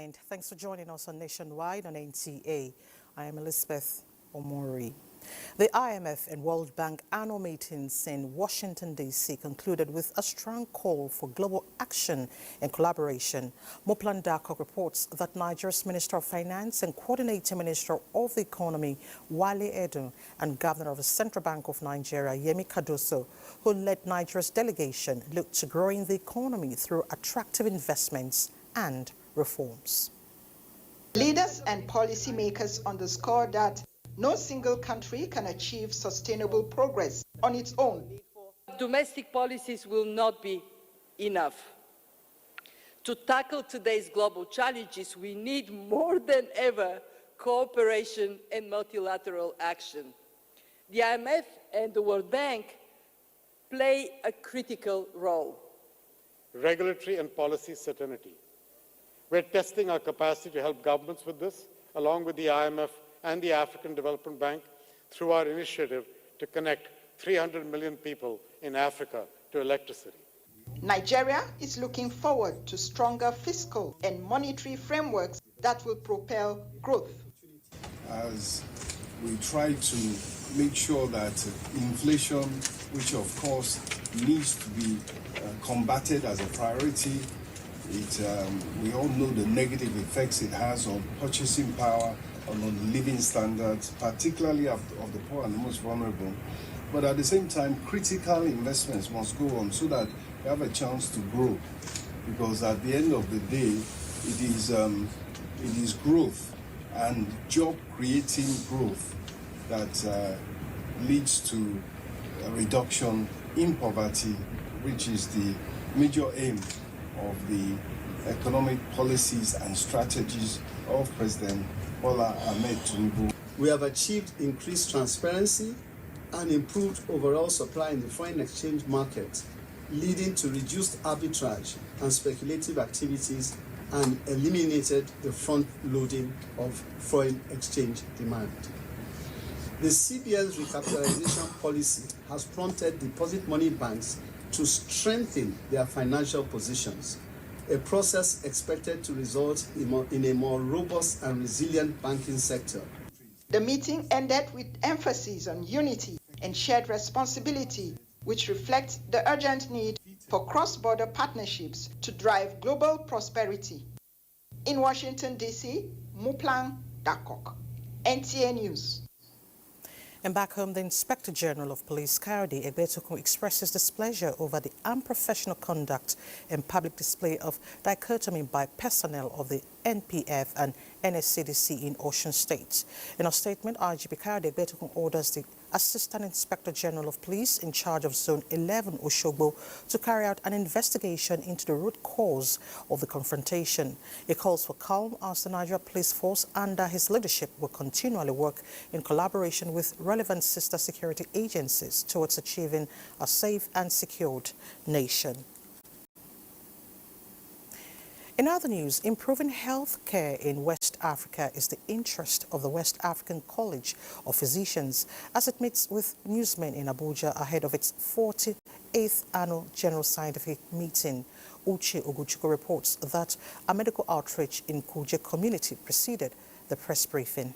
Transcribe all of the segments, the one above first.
and thanks for joining us on Nationwide on NTA. I am Elizabeth Omori. The IMF and World Bank annual meetings in Washington, D.C. concluded with a strong call for global action and collaboration. Moplan Darkok reports that Nigeria's Minister of Finance and Coordinating Minister of the Economy, Wale Edun, and Governor of the Central Bank of Nigeria, Yemi Cardoso, who led Nigeria's delegation, looked to growing the economy through attractive investments and reforms. Leaders and policymakers underscored that no single country can achieve sustainable progress on its own. Domestic policies will not be enough. To tackle today's global challenges, we need more than ever cooperation and multilateral action. The IMF and the World Bank play a critical role. Regulatory and policy certainty. We're testing our capacity to help governments with this, along with the IMF and the African Development Bank, through our initiative to connect 300 million people in Africa to electricity. Nigeria is looking forward to stronger fiscal and monetary frameworks that will propel growth. As we try to make sure that inflation, which of course needs to be combated as a priority, we all know the negative effects it has on purchasing power, on living standards, particularly of the poor and the most vulnerable. But at the same time, critical investments must go on so that we have a chance to grow. Because at the end of the day, it is growth and job-creating growth that leads to a reduction in poverty, which is the major aim of the economic policies and strategies of President Bola Ahmed Tinubu. We have achieved increased transparency and improved overall supply in the foreign exchange market, leading to reduced arbitrage and speculative activities and eliminated the front-loading of foreign exchange demand. The CBN's recapitalization policy has prompted deposit money banks to strengthen their financial positions, a process expected to result in a more robust and resilient banking sector. The meeting ended with emphasis on unity and shared responsibility, which reflects the urgent need for cross-border partnerships to drive global prosperity. In Washington, D.C., Moplan Darkok, NTA News. And back home, the Inspector General of Police, Kayode Egbetokun, expresses displeasure over the unprofessional conduct and public display of dichotomy by personnel of the NPF and NSCDC in Osun State. In a statement, IGP Kayode Egbetokun orders the Assistant Inspector General of Police in charge of Zone 11 Oshogbo to carry out an investigation into the root cause of the confrontation. He calls for calm as the Nigeria Police Force under his leadership will continually work in collaboration with relevant sister security agencies towards achieving a safe and secured nation. In other news, improving health care in West Africa is the interest of the West African College of Physicians as it meets with newsmen in Abuja ahead of its 48th annual General Scientific Meeting. Uche Oguchukwu reports that a medical outreach in Kuje community preceded the press briefing.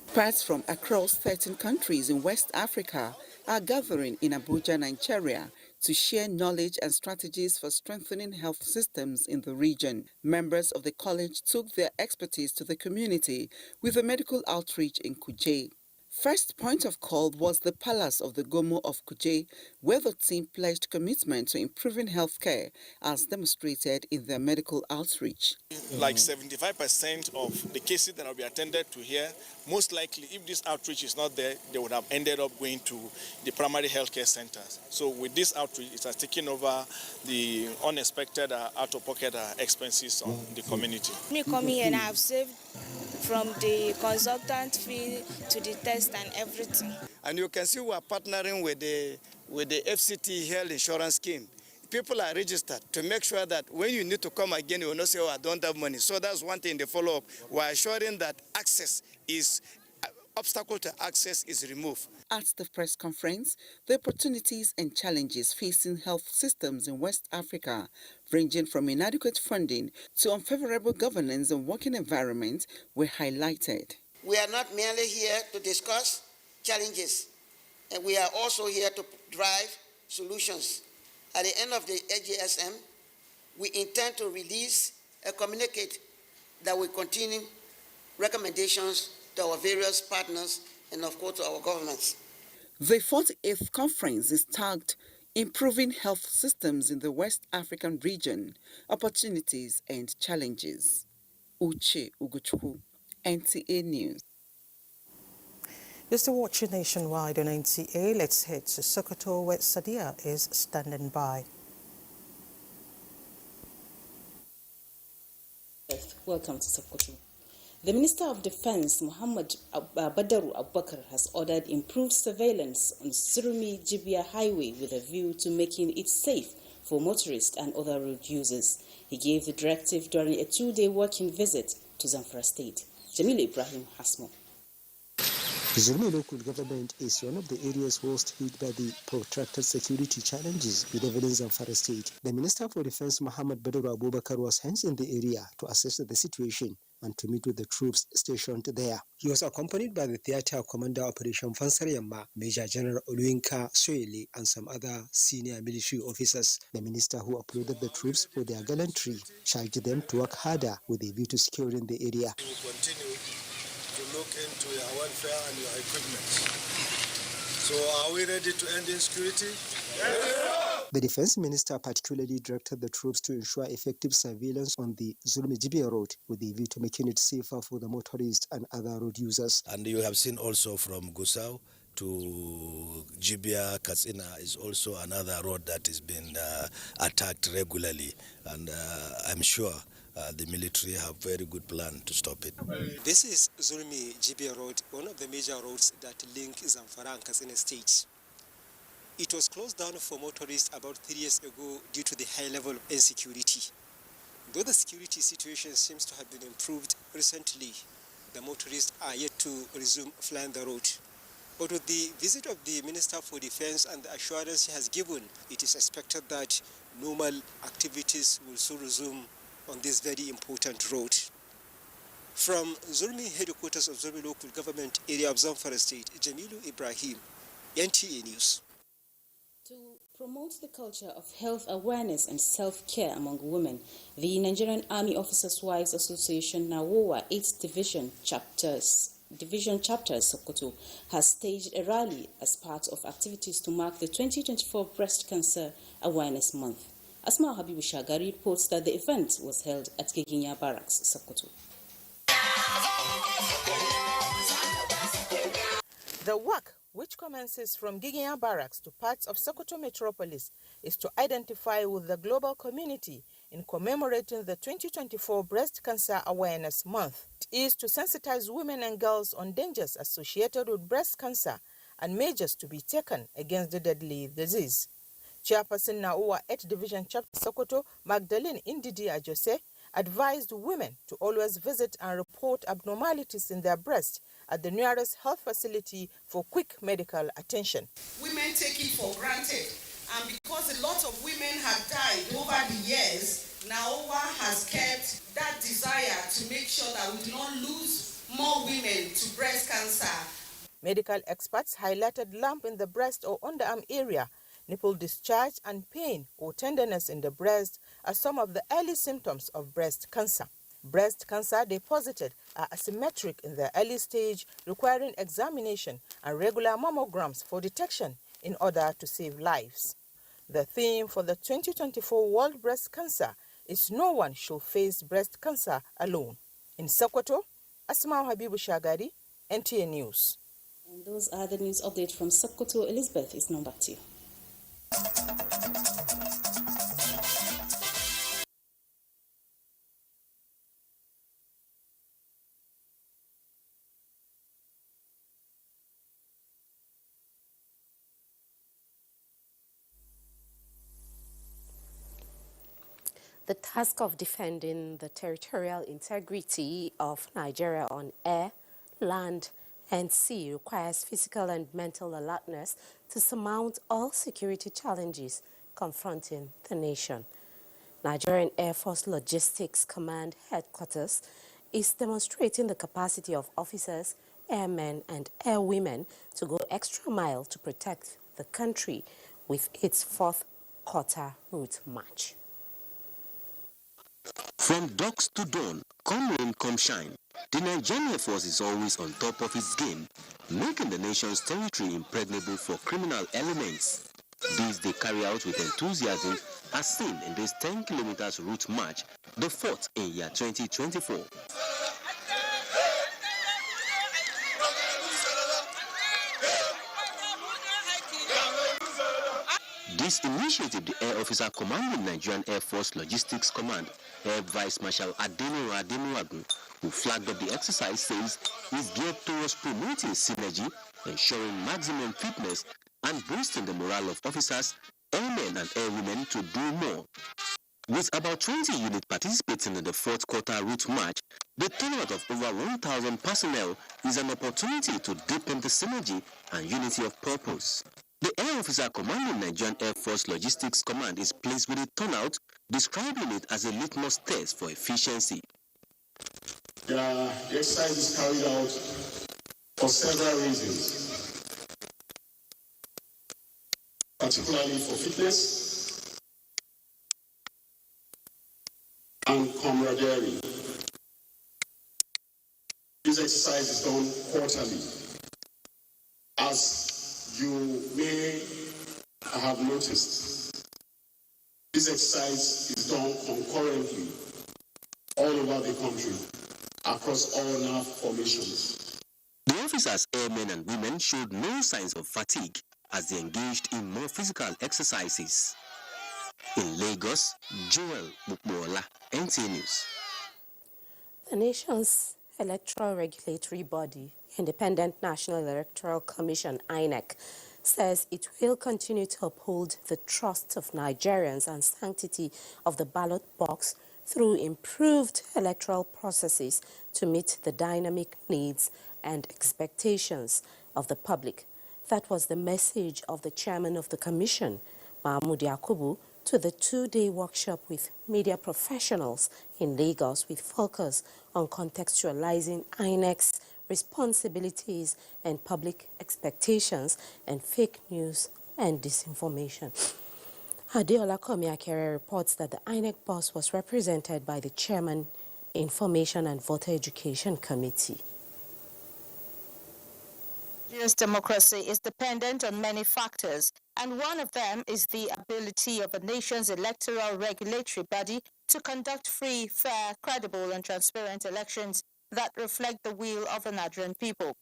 Experts from across 13 countries in West Africa are gathering in Abuja, Nigeria, to share knowledge and strategies for strengthening health systems in the region. Members of the college took their expertise to the community with a medical outreach in Kuje. First point of call was the Palace of the Gomo of Kuje, where the team pledged commitment to improving healthcare as demonstrated in their medical outreach. Like 75% of the cases that will be attended to here, most likely if this outreach is not there, they would have ended up going to the primary healthcare centers. So with this outreach, it has taken over the unexpected out-of-pocket expenses on the community. Me coming here and I've saved from the consultant fee to the test and everything. And you can see we are partnering with the FCT Health Insurance Scheme. People are registered to make sure that when you need to come again, you will not say, oh, I don't have money. So that's one thing, the follow-up. We're assuring that access is obstacle to access is removed. At the press conference, the opportunities and challenges facing health systems in West Africa, ranging from inadequate funding to unfavorable governance and working environment, were highlighted. We are not merely here to discuss challenges, and we are also here to drive solutions. At the end of the AGSM, we intend to release a communique that will continue recommendations to our various partners and, of course, to our governments. The 48th conference is tagged Improving Health Systems in the West African Region, Opportunities and Challenges. Uche Ugochukwu, NTA News. You're still watching Nationwide on NTA. Let's head to Sokoto, where Sadia is standing by. Welcome to Sokoto. The Minister of Defense, Muhammad Badaru Abubakar, has ordered improved surveillance on Surumi-Jibia Highway with a view to making it safe for motorists and other road users. He gave the directive during a 2-day working visit to Zamfara State. Jamil Ibrahim has more. Zurmi local government is one of the areas worst hit by the protracted security challenges with evidence in Zamfara State. The Minister for Defense, Muhammad Badaru Abubakar, was hence in the area to assess the situation and to meet with the troops stationed there. He was accompanied by the Theatre Commander Operation Fansar Yamma, Major General Oluinka Soyeli, and some other senior military officers. The minister, who applauded the troops for their gallantry, charged them to work harder with a view to securing the area. We will continue to look into your welfare and your equipment. So are we ready to end insecurity? Yes. The defense minister particularly directed the troops to ensure effective surveillance on the Zulmi-Jibia road with a view to making it safer for the motorists and other road users. And you have seen also from Gusau to Jibia, Katsina is also another road that is being attacked regularly. And I'm sure the military have very good plan to stop it. This is Zulmi-Jibia Road, one of the major roads that link Zamfara and Katsina states. It was closed down for motorists about 3 years ago due to the high level of insecurity. Though the security situation seems to have been improved recently, the motorists are yet to resume flying the road. But with the visit of the Minister for Defense and the assurance he has given, it is expected that normal activities will soon resume on this very important road. From Zulmi headquarters of Zulmi local government area of Zamfara State, Jamilu Ibrahim, NTA News. To promote the culture of health awareness and self-care among women, the Nigerian Army Officers' Wives Association Nawowa 8th Division Chapters Sokoto has staged a rally as part of activities to mark the 2024 Breast Cancer Awareness Month. Asma Habibu Shagari reports that the event was held at Giginya Barracks, Sokoto. The work, which commences from Giginya Barracks to parts of Sokoto Metropolis, is to identify with the global community in commemorating the 2024 Breast Cancer Awareness Month. It is to sensitize women and girls on dangers associated with breast cancer and measures to be taken against the deadly disease. Chairperson Naowa 8th Division Chapter Sokoto, Magdalene Indidi Ajose, advised women to always visit and report abnormalities in their breast at the nearest health facility for quick medical attention. Women take it for granted, and because a lot of women have died over the years, Naowa has kept that desire to make sure that we do not lose more women to breast cancer. Medical experts highlighted lump in the breast or underarm area, nipple discharge, and pain or tenderness in the breast are some of the early symptoms of breast cancer. Breast cancer deposited are asymmetric in the early stage, requiring examination and regular mammograms for detection in order to save lives. The theme for the 2024 World Breast Cancer is "No one should face breast cancer alone." In Sokoto, Asma Habibu Shagari, NTA News. And those are the news updates from Sokoto. Elizabeth is now back to you. The task of defending the territorial integrity of Nigeria on air, land, And C, requires physical and mental alertness to surmount all security challenges confronting the nation. Nigerian Air Force Logistics Command Headquarters is demonstrating the capacity of officers, airmen and airwomen to go extra mile to protect the country with its fourth quarter route march. From dusk to dawn, come rain, come shine, the Nigerian Air Force is always on top of its game, making the nation's territory impregnable for criminal elements. This they carry out with enthusiasm, as seen in this 10 kilometers route march, the fourth in year 2024. This initiative, the Air Officer commanding Nigerian Air Force Logistics Command, Air Vice Marshal Adeno Adenuagun, who flagged up the exercise, says is geared towards promoting synergy, ensuring maximum fitness, and boosting the morale of officers, airmen and airwomen to do more. With about 20 units participating in the fourth quarter route march, the turnout of over 1,000 personnel is an opportunity to deepen the synergy and unity of purpose. The Air Officer commanding Nigerian Air Force Logistics Command is pleased with the turnout, describing it as a litmus test for efficiency. The exercise is carried out for several reasons, particularly for fitness and camaraderie. This exercise is done quarterly. As you may have noticed, this exercise is done concurrently all over the country, across all NAV formations. The officers, airmen and women showed no signs of fatigue as they engaged in more physical exercises. In Lagos, Joel Bukbola, NTA News. The nation's electoral regulatory body, Independent National Electoral Commission, INEC, says it will continue to uphold the trust of Nigerians and sanctity of the ballot box through improved electoral processes to meet the dynamic needs and expectations of the public. That was the message of the chairman of the commission, Mahmoud Yakubu, to the two-day workshop with media professionals in Lagos with focus on contextualizing INEC's responsibilities and public expectations and fake news and disinformation. Adeola Komiakere reports that the INEC boss was represented by the chairman, Information and Voter Education Committee. Nigeria's democracy is dependent on many factors, and one of them is the ability of a nation's electoral regulatory body to conduct free, fair, credible, and transparent elections that reflect the will of the Nigerian people.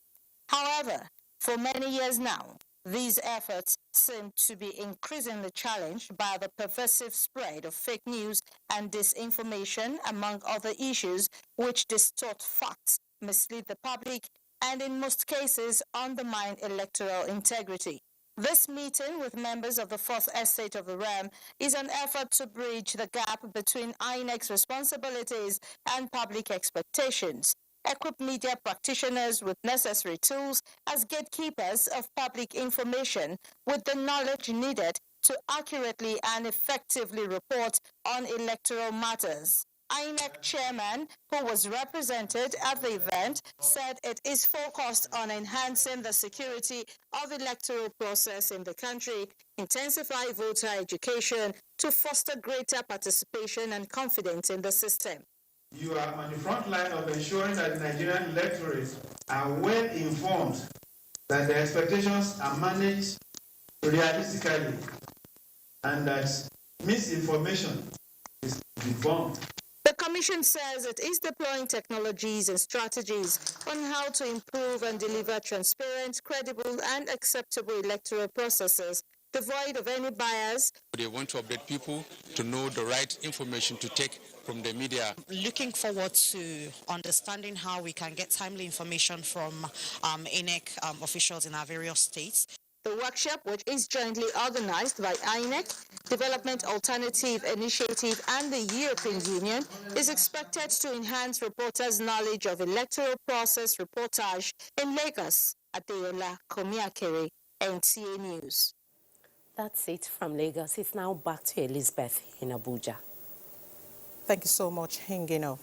However, for many years now, these efforts seem to be increasingly challenged by the pervasive spread of fake news and disinformation, among other issues, which distort facts, mislead the public, and in most cases undermine electoral integrity. This meeting with members of the Fourth Estate of the Realm is an effort to bridge the gap between INEC's responsibilities and public expectations, equip media practitioners with necessary tools as gatekeepers of public information with the knowledge needed to accurately and effectively report on electoral matters. INEC chairman, who was represented at the event, said it is focused on enhancing the security of the electoral process in the country, intensify voter education to foster greater participation and confidence in the system. You are on the front line of ensuring that the Nigerian electorates are well informed, that their expectations are managed realistically, and that misinformation is debunked. The Commission says it is deploying technologies and strategies on how to improve and deliver transparent, credible, and acceptable electoral processes, devoid of any bias. They want to update people to know the right information to take from the media. Looking forward to understanding how we can get timely information from INEC officials in our various states. The workshop, which is jointly organized by INEC, Development Alternative Initiative and the European Union, is expected to enhance reporters' knowledge of electoral process reportage in Lagos. Adeola Komiakere, NTA News. That's it from Lagos. It's now back to Elizabeth in Abuja. Thank you so much, Hingino.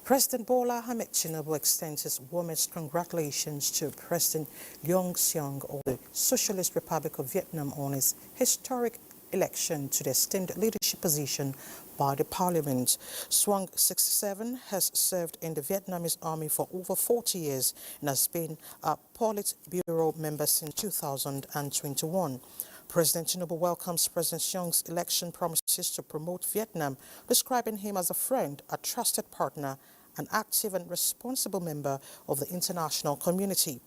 President Bola Ahmed Tinubu extends his warmest congratulations to President Leung Seong of the Socialist Republic of Vietnam on his historic election to the esteemed leadership position by the parliament. Seong, 67, has served in the Vietnamese army for over 40 years and has been a Politburo member since 2021. President Tinubu welcomes President Seong's election promises to promote Vietnam, describing him as a friend, a trusted partner, an active and responsible member of the international community.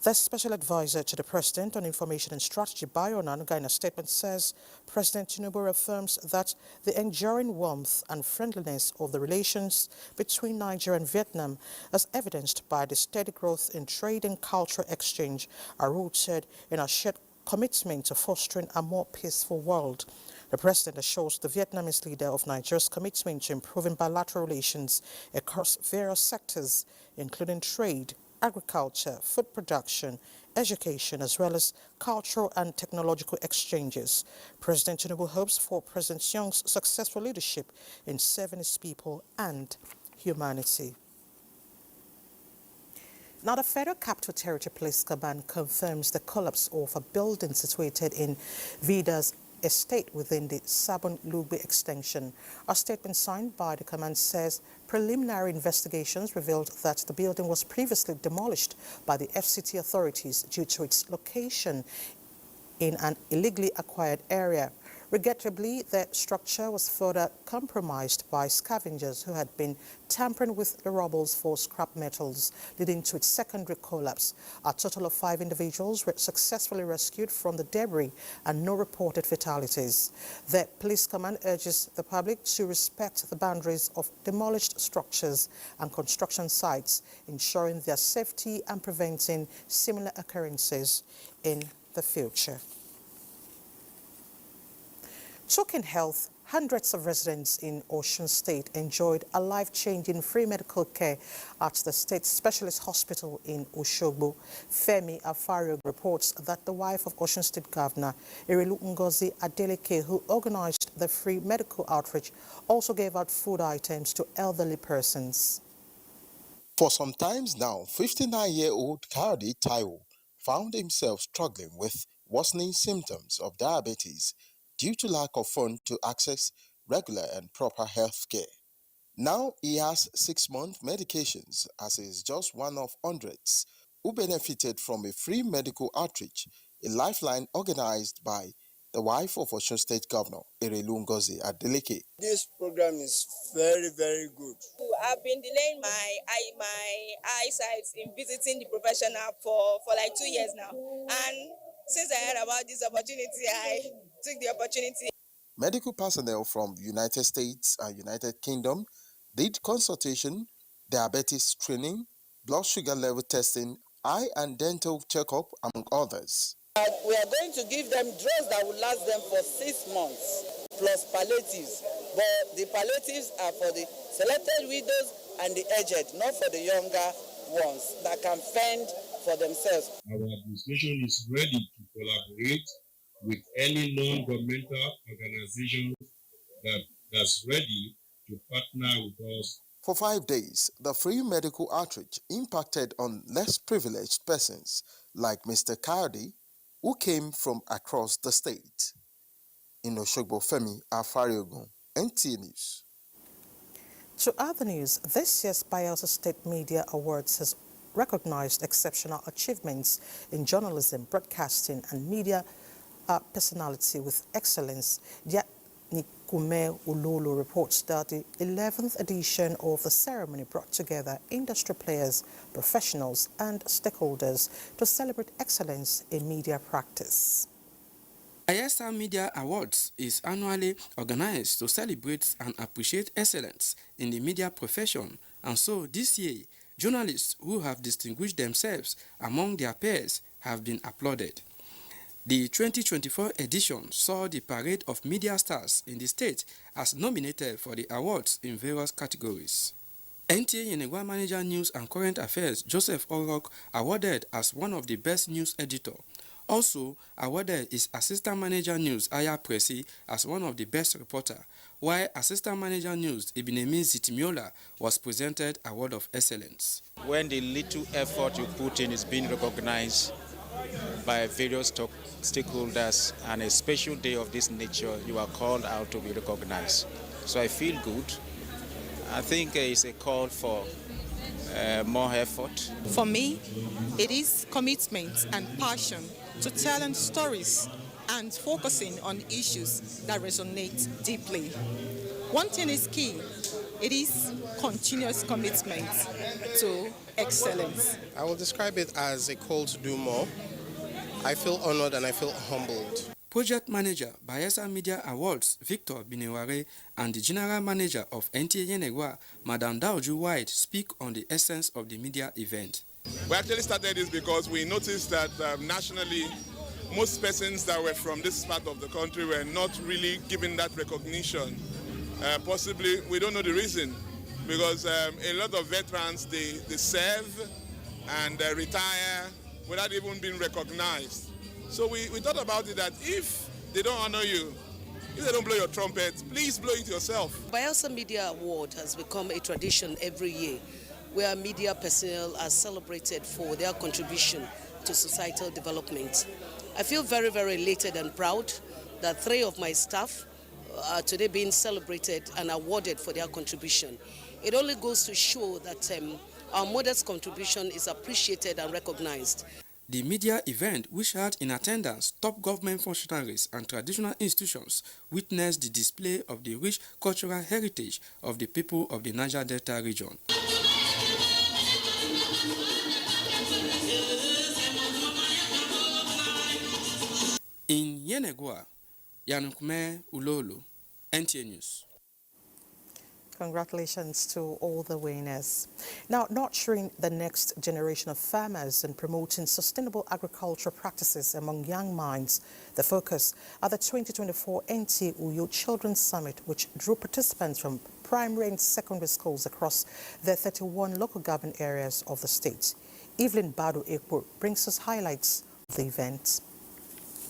The special advisor to the president on information and strategy, Bayo Nanuga, in a statement says President Tinubu affirms that the enduring warmth and friendliness of the relations between Nigeria and Vietnam, as evidenced by the steady growth in trade and cultural exchange, are rooted in a shared commitment to fostering a more peaceful world. The president assures the Vietnamese leader of Nigeria's commitment to improving bilateral relations across various sectors, including trade, agriculture, food production, education, as well as cultural and technological exchanges. President Tinubu hopes for President Seong's successful leadership in serving his people and humanity. Now, the Federal Capital Territory Police Command confirms the collapse of a building situated in Vida's estate within the Sabon Lugbe extension. A statement signed by the command says preliminary investigations revealed that the building was previously demolished by the FCT authorities due to its location in an illegally acquired area. Regrettably, the structure was further compromised by scavengers who had been tampering with the rubble for scrap metals, leading to its secondary collapse. A total of 5 individuals were successfully rescued from the debris and no reported fatalities. The police command urges the public to respect the boundaries of demolished structures and construction sites, ensuring their safety and preventing similar occurrences in the future. Talking health, hundreds of residents in Osun State enjoyed a life-changing free medical care at the state specialist hospital in Osogbo. Femi Afario reports that the wife of Osun State Governor Erelu Ngozi Adeleke, who organized the free medical outreach, also gave out food items to elderly persons. For some time now, 59-year-old Kayode Taiwo found himself struggling with worsening symptoms of diabetes due to lack of funds to access regular and proper health care. Now he has 6-month medications, as he is just one of hundreds who benefited from a free medical outreach, a lifeline organized by the wife of Osun State Governor Erelu Ngozi Adeleke. This program is very, very good. I've been delaying my eyesight in visiting the professional for like 2 years now. And since I heard about this opportunity, I took the opportunity. Medical personnel from the United States and United Kingdom did consultation, diabetes screening, blood sugar level testing, eye and dental checkup, among others. We are going to give them drugs that will last them for 6 months, plus palliatives. But the palliatives are for the selected widows and the aged, not for the younger ones that can fend for themselves. Our administration is ready to collaborate with any non-governmental organization that's ready to partner with us. For 5 days, the free medical outreach impacted on less privileged persons like Mr. Kayode, who came from across the state. In Osogbo, Femi Afariogun, NTA News. To other news, this year's Bayelsa State Media Awards has recognized exceptional achievements in journalism, broadcasting, and media personality with excellence. Yet Nikume Ululu reports that the 11th edition of the ceremony brought together industry players, professionals, and stakeholders to celebrate excellence in media practice. Bayelsa Media Awards is annually organized to celebrate and appreciate excellence in the media profession, and so this year, journalists who have distinguished themselves among their peers have been applauded. The 2024 edition saw the parade of media stars in the state as nominated for the awards in various categories. NTA Yenegua Manager News and Current Affairs Joseph Orok awarded as one of the best news editor. Also awarded is Assistant Manager News Aya Presi as one of the best reporter, while Assistant Manager News Ibinemi Zitimiola was presented Award of Excellence. When the little effort you put in is being recognized by various stakeholders, and a special day of this nature, you are called out to be recognized. So I feel good. I think it's a call for more effort. For me, it is commitment and passion to telling stories and focusing on issues that resonate deeply. One thing is key. It is continuous commitment to excellence. I will describe it as a call to do more. I feel honored and I feel humbled. Project Manager, Bayelsa Media Awards, Victor Bineware, and the General Manager of NTA Yenegua, Madam Daoju White, speak on the essence of the media event. We actually started this because we noticed that nationally, most persons that were from this part of the country were not really given that recognition. Possibly, we don't know the reason, because a lot of veterans, they serve and retire without even being recognized. So we thought about it that if they don't honor you, if they don't blow your trumpet, please blow it yourself. Bayelsa Media Award has become a tradition every year, where media personnel are celebrated for their contribution to societal development. I feel very, very elated and proud that 3 of my staff are today being celebrated and awarded for their contribution. It only goes to show that our modest contribution is appreciated and recognized. The media event, which had in attendance top government functionaries and traditional institutions, witnessed the display of the rich cultural heritage of the people of the Niger Delta region. In Yenegua, Yanukume Ulolo, NTA News. Congratulations to all the winners. Now, nurturing the next generation of farmers and promoting sustainable agricultural practices among young minds, the focus at the 2024 NTA Uyo Children's Summit, which drew participants from primary and secondary schools across the 31 local government areas of the state. Evelyn Badu Ekpo brings us highlights of the event.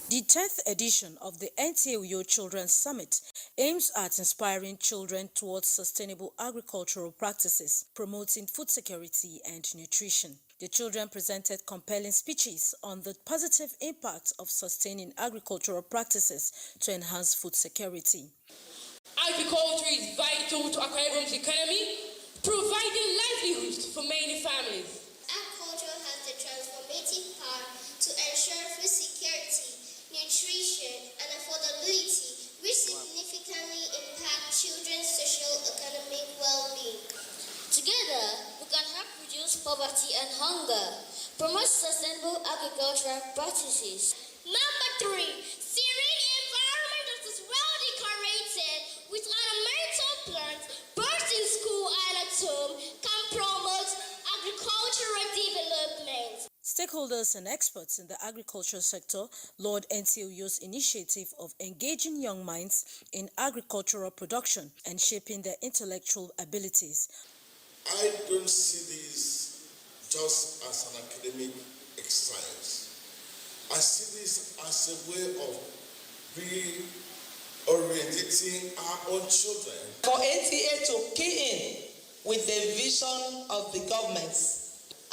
The 10th edition of the NTA Uyo Children's Summit aims at inspiring children towards sustainable agricultural practices, promoting food security and nutrition. The children presented compelling speeches on the positive impact of sustaining agricultural practices to enhance food security. Agriculture is vital to Akwa Ibom's economy, providing livelihoods for many families. Agriculture has the transformative power to ensure food security, nutrition, and affordability, which significantly impact children's social-economic well-being. Together, we can help reduce poverty and hunger, promote sustainable agricultural practices. Number 3, serene environment that is well decorated with ornamental plants, birds in school and at home can promote agricultural development. Stakeholders and experts in the agriculture sector laud NTA Uyo's initiative of engaging young minds in agricultural production and shaping their intellectual abilities. I don't see this just as an academic exercise. I see this as a way of reorientating our own children. For NTA to key in with the vision of the government.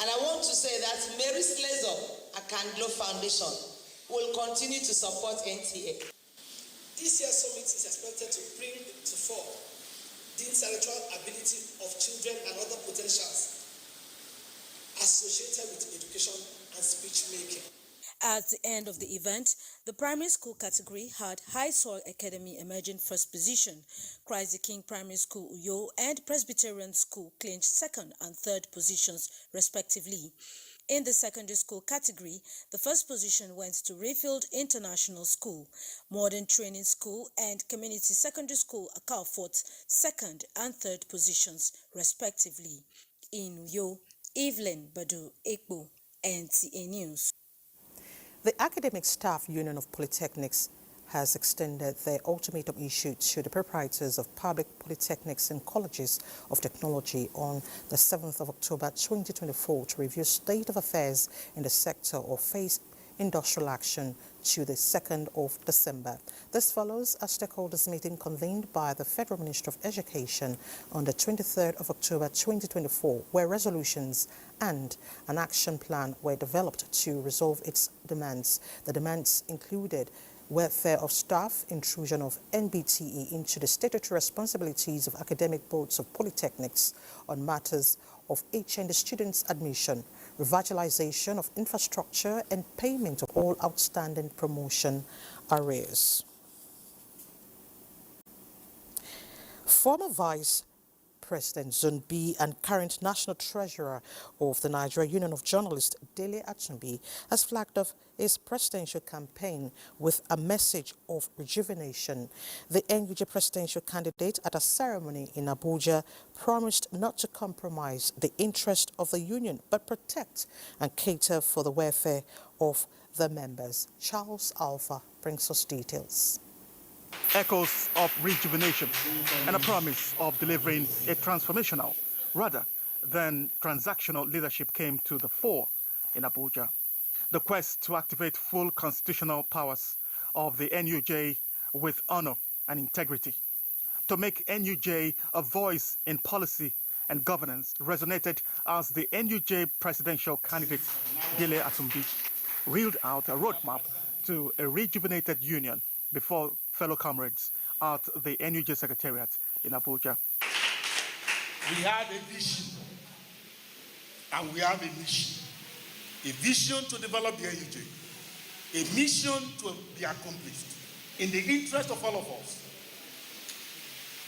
And I want to say that Mary Slezo Akandlo Foundation will continue to support NTA. This year's summit is expected to bring to fore the intellectual ability of children and other potentials associated with education and speech making. At the end of the event, the primary school category had High Soil Academy emerging first position, Christ the King Primary School Uyo and Presbyterian School clinched second and third positions respectively. In the secondary school category, the first position went to Rayfield International School, Modern Training School and Community Secondary School Akau fought second and third positions respectively. In Uyo, Evelyn Badu Ekpo, NTA News. The Academic Staff Union of Polytechnics has extended their ultimatum issued to the proprietors of public polytechnics and colleges of technology on the 7th of October 2024 to review state of affairs in the sector or face industrial action to the 2nd of December. This follows a stakeholders meeting convened by the Federal Ministry of Education on the 23rd of October 2024, where resolutions and an action plan were developed to resolve its demands. The demands included welfare of staff, intrusion of NBTE into the statutory responsibilities of academic boards of polytechnics on matters of HND students' admission, revitalization of infrastructure and payment of all outstanding promotion arrears. Former Vice President Zone B and current National Treasurer of the Nigerian Union of Journalists, Dele Atumbi, has flagged off his presidential campaign with a message of rejuvenation. The NUJ presidential candidate at a ceremony in Abuja promised not to compromise the interest of the union but protect and cater for the welfare of the members. Charles Alpha brings us details. Echoes of rejuvenation and a promise of delivering a transformational rather than transactional leadership came to the fore in Abuja. The quest to activate full constitutional powers of the NUJ with honor and integrity, to make NUJ a voice in policy and governance resonated as the NUJ presidential candidate Dele Atumbi reeled out a roadmap to a rejuvenated union before fellow comrades at the NUJ Secretariat in Abuja. We had a vision and we have a mission. A vision to develop the NUJ, a mission to be accomplished in the interest of all of us.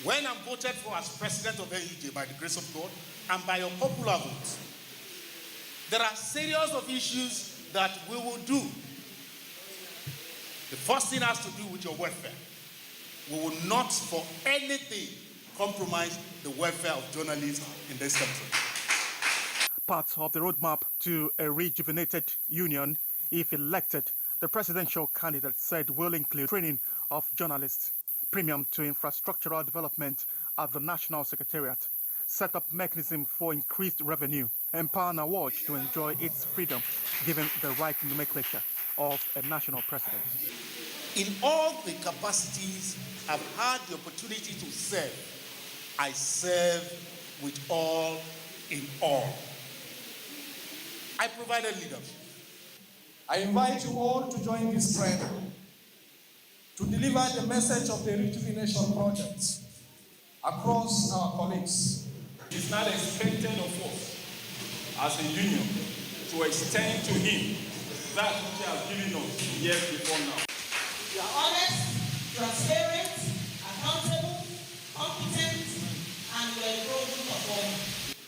When I'm voted for as president of NUJ by the grace of God and by your popular vote, there are series of issues that we will do. The first thing has to do with your welfare. We will not for anything compromise the welfare of journalists in this country. Part of the roadmap to a rejuvenated union, if elected, the presidential candidate said will include training of journalists, premium to infrastructural development at the National Secretariat, set up mechanism for increased revenue, empower NAWAJ to enjoy its freedom, given the right nomenclature of a national president. In all the capacities I've had the opportunity to serve, I serve with all in all. I provided leadership. I invite you all to join this trend to deliver the message of the Rejuvenation Project across our colleagues. It is not expected of us as a union to extend to him that which he has given us years before now. You are honest, transparent, accountable, competent, and you are a proven performer.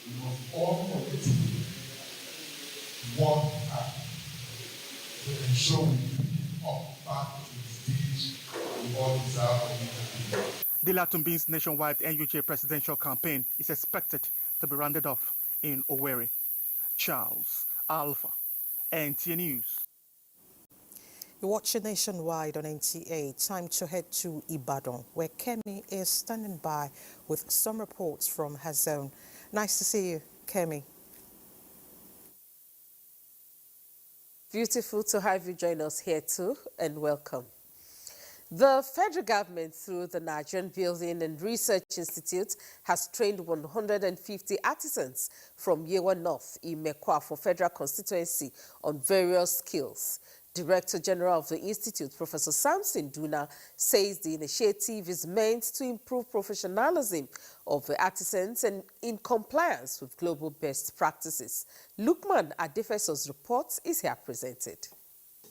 We must all commit to work hard to ensure we keep up back to the stage we all deserve to be. Dele Atumbi's nationwide NUJ presidential campaign is expected to be rounded off in Owerri. Charles Alpha, NTA News. You're watching Nationwide on NTA. Time to head to Ibadan, where Kemi is standing by with some reports from her zone. Nice to see you, Kemi. Beautiful to have you join us here too, and welcome. The federal government, through the Nigerian Building and Research Institute, has trained 150 artisans from Yewa North, Imekwa for federal constituency on various skills. Director General of the Institute, Professor Samson Duna, says the initiative is meant to improve professionalism of the artisans and in compliance with global best practices. Lukman Adefeso's report is here presented.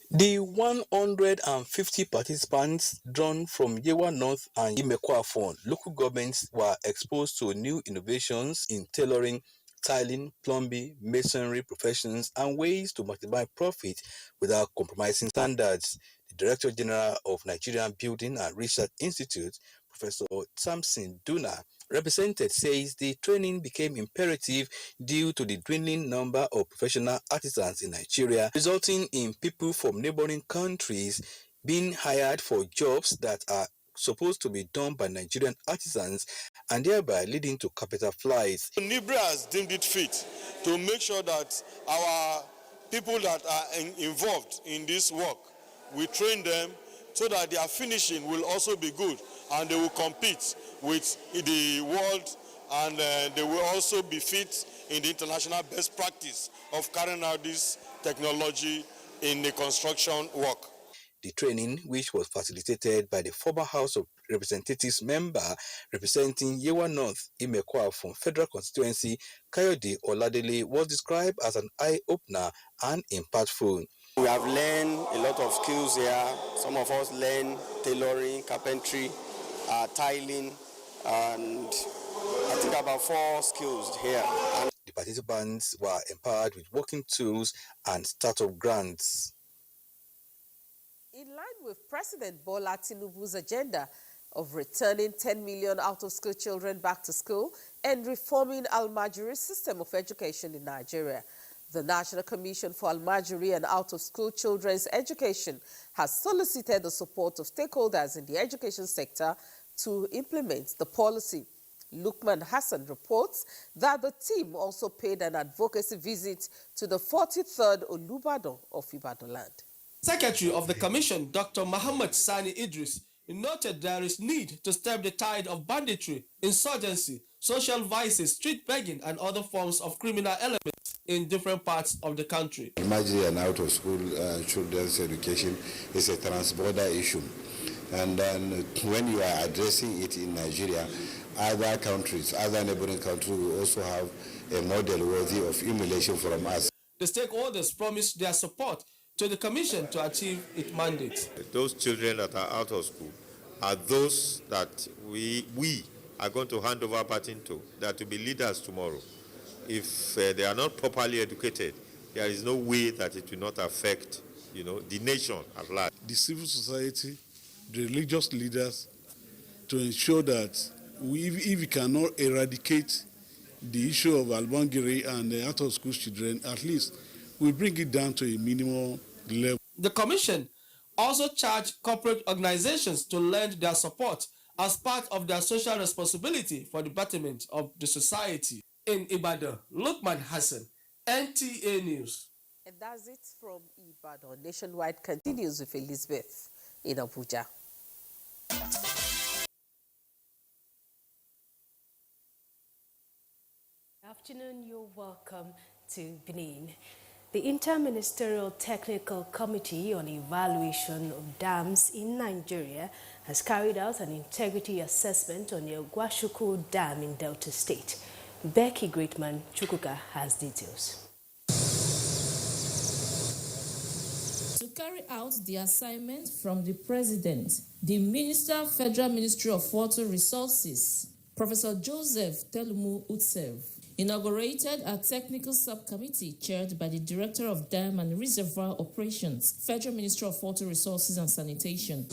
The 150 participants drawn from Yewa North and Imekwa local governments were exposed to new innovations in tailoring, tiling, plumbing, masonry professions, and ways to maximize profit without compromising standards. The Director General of Nigerian Building and Research Institute, Professor Samson Duna, represented says the training became imperative due to the dwindling number of professional artisans in Nigeria, resulting in people from neighboring countries being hired for jobs that are supposed to be done by Nigerian artisans and thereby leading to capital flights. NIBRA has deemed it fit to make sure that our people that are involved in this work, we train them so that their finishing will also be good and they will compete with the world, and they will also be fit in the international best practice of carrying out this technology in the construction work. The training, which was facilitated by the former House of Representatives member representing Yewa North, Imekwa from Federal Constituency, Kayode Oladele, was described as an eye-opener and impactful. We have learned a lot of skills here. Some of us learn tailoring, carpentry, tiling, and I think about 4 skills here. The participants were empowered with working tools and startup grants. In line with President Bola Tinubu's agenda of returning 10 million out-of-school children back to school and reforming Almajiri's system of education in Nigeria, the National Commission for Almajiri and Out-of-School Children's Education has solicited the support of stakeholders in the education sector to implement the policy. Lukman Hassan reports that the team also paid an advocacy visit to the 43rd Olubadan of Ibadan land. Secretary of the Commission, Dr. Muhammad Sani Idris, noted there is need to stem the tide of banditry, insurgency, social vices, street begging, and other forms of criminal elements in different parts of the country. Almajiri and out-of-school children's education is a transborder issue. And then when you are addressing it in Nigeria, other countries, other neighboring countries will also have a model worthy of emulation from us. The stakeholders promised their support to the Commission to achieve its mandate. Those children that are out of school are those that we are going to hand over baton to, that will be leaders tomorrow. If they are not properly educated, there is no way that it will not affect, the nation at large. The civil society, the religious leaders, to ensure that if we cannot eradicate the issue of Almajiri and the out-of-school children, at least we bring it down to a minimum level. The Commission also charged corporate organizations to lend their support as part of their social responsibility for the betterment of the society. In Ibadan, Lukman Hassan, NTA News. And that's it from Ibadan. Nationwide continues with Elizabeth in Abuja. Good afternoon, you're welcome to Benin. The Interministerial Technical Committee on Evaluation of Dams in Nigeria has carried out an integrity assessment on the Ogwashuku Dam in Delta State. Becky Greatman Chukuka has details. To carry out the assignment from the President, the Minister, Federal Ministry of Water Resources, Professor Joseph Telumu Utsev, inaugurated a technical subcommittee chaired by the Director of Dam and Reservoir Operations, Federal Ministry of Water Resources and Sanitation.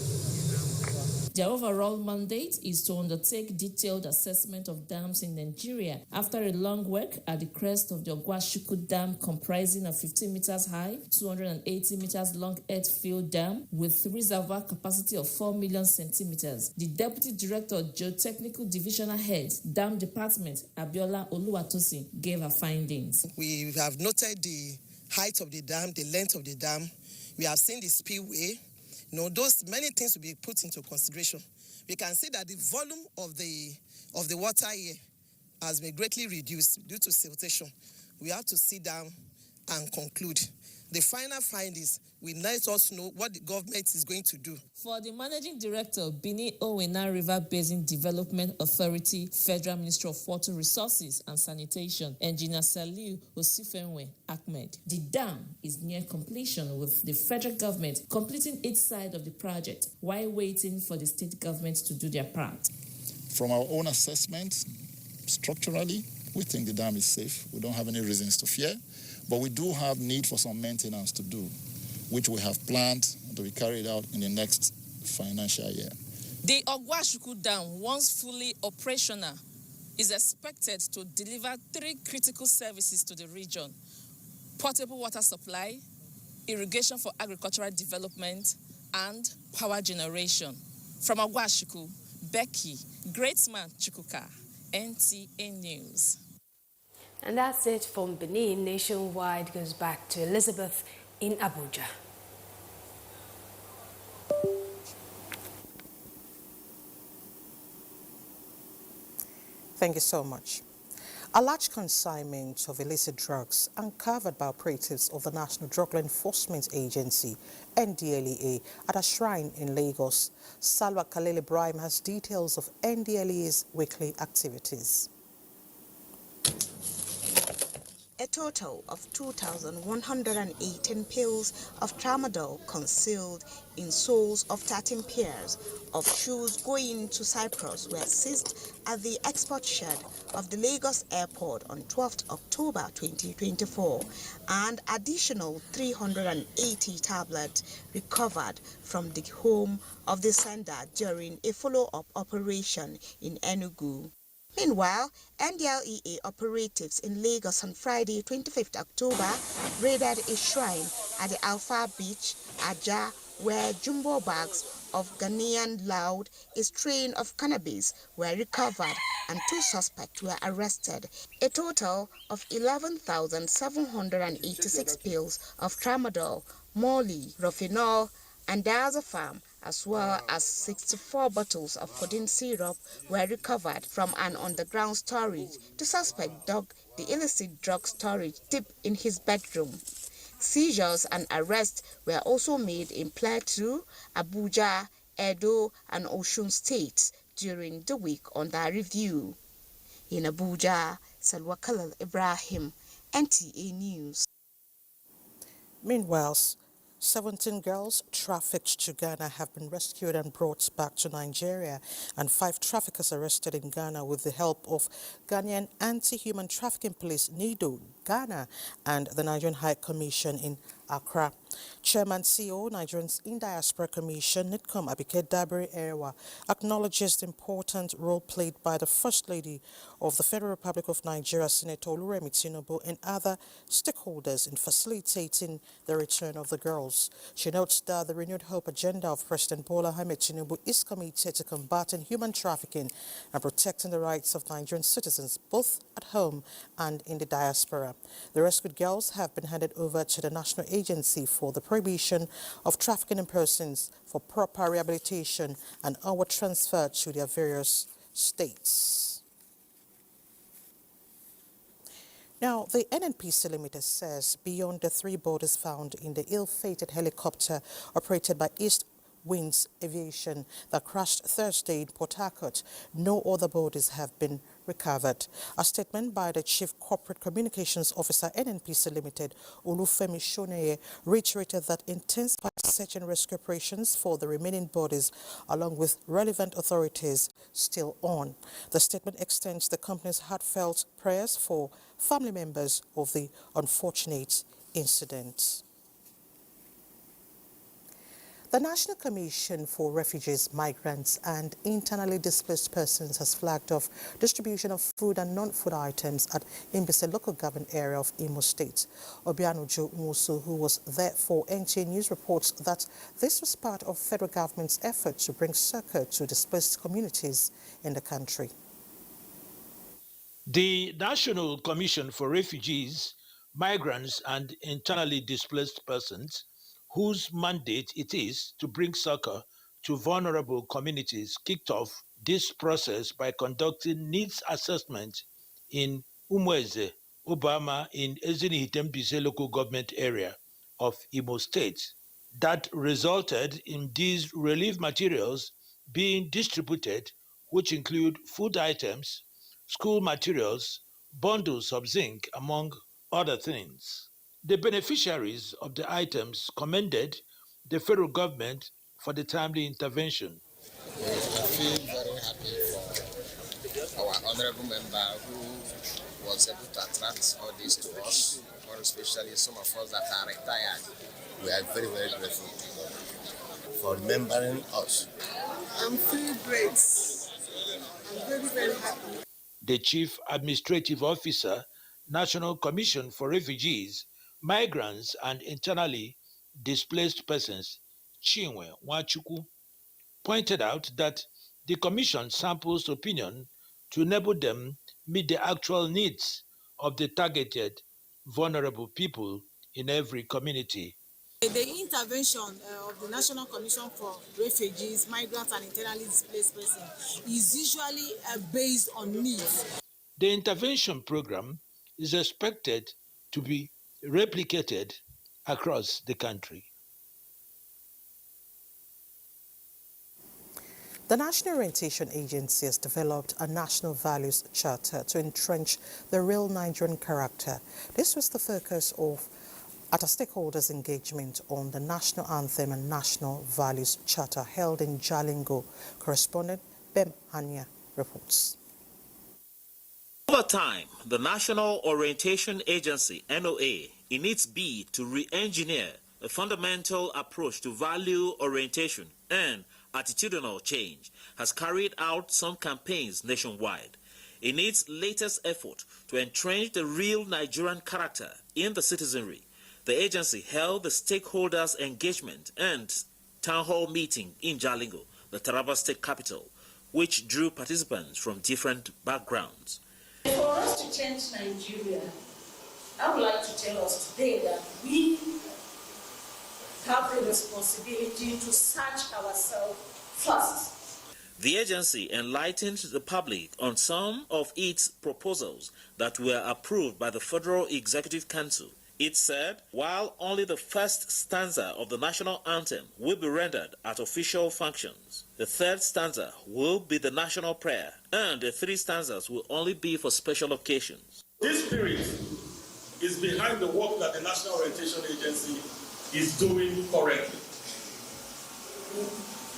Their overall mandate is to undertake detailed assessment of dams in Nigeria after a long work at the crest of the Ogwashuku Dam, comprising a 15 meters high, 280 meters long earth-filled dam with reservoir capacity of 4 million centimeters. The Deputy Director, Geotechnical Divisional Head, Dam Department, Abiola Oluwatosin, gave her findings. We have noted the height of the dam, the length of the dam. We have seen the spillway. Those many things will be put into consideration. We can see that the volume of the water here has been greatly reduced due to siltation. We have to sit down and conclude. The final findings will let us know what the government is going to do. For the Managing Director, Benin Owena River Basin Development Authority, Federal Ministry of Water Resources and Sanitation, Engineer Saliu Osifenwe Ahmed, the dam is near completion, with the federal government completing its side of the project while waiting for the state government to do their part. From our own assessment, structurally, we think the dam is safe. We don't have any reasons to fear. But we do have need for some maintenance to do, which we have planned to be carried out in the next financial year. The Ogwashuku Dam, once fully operational, is expected to deliver 3 critical services to the region: portable water supply, irrigation for agricultural development, and power generation. From Agwashiku, Becky, Greatman Chukuka, NTA News. And that's it from Benin. Nationwide goes back to Elizabeth in Abuja. Thank you so much. A large consignment of illicit drugs uncovered by operatives of the National Drug Law Enforcement Agency, NDLEA, at a shrine in Lagos. Salwa Khalil Ibrahim has details of NDLEA's weekly activities. A total of 2,118 pills of tramadol concealed in soles of 13 pairs of shoes going to Cyprus were seized at the export shed of the Lagos airport on 12th October 2024, and additional 380 tablets recovered from the home of the sender during a follow-up operation in Enugu. Meanwhile, NDLEA operatives in Lagos on Friday, 25th October, raided a shrine at the Alpha Beach, Abuja, where jumbo bags of Ghanaian loud, a strain of cannabis, were recovered and 2 suspects were arrested. A total of 11,786 pills of tramadol, molly, rofinol, and diazepam, as well as 64 bottles of codeine syrup were recovered from an underground storage. The suspect dug the illicit drug storage deep in his bedroom. Seizures and arrests were also made in Plateau, Abuja, Edo, and Osun states during the week under review. In Abuja, Salwa Khalil Ibrahim, NTA News. Meanwhile, 17 girls trafficked to Ghana have been rescued and brought back to Nigeria, and 5 traffickers arrested in Ghana with the help of Ghanaian Anti-Human Trafficking Police, NIDO, Ghana, and the Nigerian High Commission in Accra. Chairman CEO, Nigerians in Diaspora Commission, NIDCOM, Abike Dabiri Erewa, acknowledges the important role played by the First Lady of the Federal Republic of Nigeria, Senator Oluremi Tinubu, and other stakeholders in facilitating the return of the girls. She notes that the renewed hope agenda of President Bola Ahmed Tinubu is committed to combating human trafficking and protecting the rights of Nigerian citizens, both at home and in the diaspora. The rescued girls have been handed over to the National Agency for the Prohibition of Trafficking in Persons for proper rehabilitation and onward transfer to their various states. Now, the NNPC Limited says beyond the 3 bodies found in the ill-fated helicopter operated by East Winds Aviation that crashed Thursday in Port Harcourt, no other bodies have been recovered. A statement by the Chief Corporate Communications Officer, NNPC Limited, Olufemi Shoneye, reiterated that intensified search and rescue operations for the remaining bodies, along with relevant authorities, still on. The statement extends the company's heartfelt prayers for family members of the unfortunate incident. The National Commission for Refugees, Migrants and Internally Displaced Persons has flagged off distribution of food and non-food items at Imbise local government area of Imo State. Obianuju Musu, who was there for NTA News, reports that this was part of federal government's effort to bring succor to displaced communities in the country. The National Commission for Refugees, Migrants and Internally Displaced Persons, whose mandate it is to bring succor to vulnerable communities, kicked off this process by conducting needs assessment in Umweze, Obama in Ezini-Hitembise local government area of Imo State. That resulted in these relief materials being distributed, which include food items, school materials, bundles of zinc, among other things. The beneficiaries of the items commended the federal government for the timely intervention. I feel very happy for our honorable member who was able to attract all this to us, more especially some of us that are retired. We are very, very grateful for remembering us. I'm feeling great. I'm very, very happy. the Chief Administrative Officer, National Commission for Refugees, Migrants and Internally Displaced Persons, Chinwe Nwachukwu, pointed out that the Commission samples opinion to enable them meet the actual needs of the targeted vulnerable people in every community. The intervention of the National Commission for Refugees, Migrants and Internally Displaced Persons is usually based on needs. The intervention program is expected to be replicated across the country. The National Orientation Agency has developed a national values charter to entrench the real Nigerian character. This was the focus of at a stakeholders' engagement on the National Anthem and National Values Charter held in Jalingo. Correspondent Bem Hania reports. Over time, the National Orientation Agency, NOA, in its bid to re-engineer a fundamental approach to value orientation and attitudinal change, has carried out some campaigns nationwide. In its latest effort to entrench the real Nigerian character in the citizenry, the agency held the stakeholders' engagement and town hall meeting in Jalingo, the Taraba state capital, which drew participants from different backgrounds. For us to change Nigeria, I would like to tell us today that we have the responsibility to search ourselves first. The agency enlightened the public on some of its proposals that were approved by the Federal Executive Council. It said, while only the first stanza of the national anthem will be rendered at official functions, the third stanza will be the national prayer, and the three stanzas will only be for special occasions. This spirit is behind the work that the National Orientation Agency is doing currently.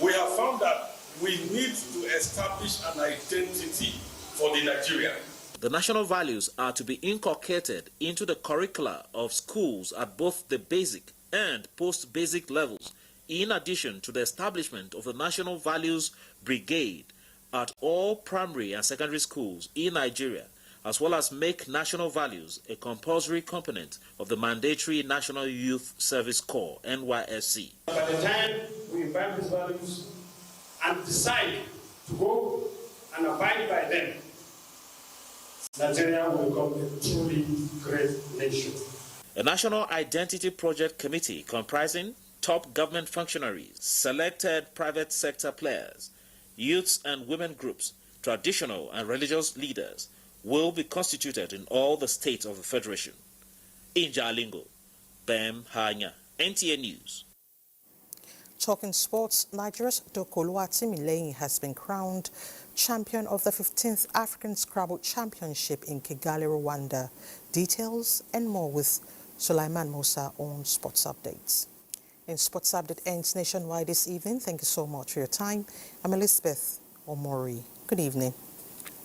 We have found that we need to establish an identity for the Nigerian. The national values are to be inculcated into the curricula of schools at both the basic and post-basic levels, in addition to the establishment of the National Values Brigade at all primary and secondary schools in Nigeria, as well as make national values a compulsory component of the mandatory National Youth Service Corps, NYSC. By the time we invite these values and decide to go and abide by them, Nigeria will become a truly great nation. A National Identity Project Committee comprising top government functionaries, selected private sector players, youths and women groups, traditional and religious leaders will be constituted in all the states of the Federation. In Jalingo, Bem Hanya, NTA News. Talking sports, Nigeria's Dokoluwatimileyin has been crowned champion of the 15th African Scrabble Championship in Kigali, Rwanda. Details and more with Sulaiman Musa on Sports Updates. And Sports Update ends nationwide this evening. Thank you so much for your time. I'm Elizabeth Omori. Good evening.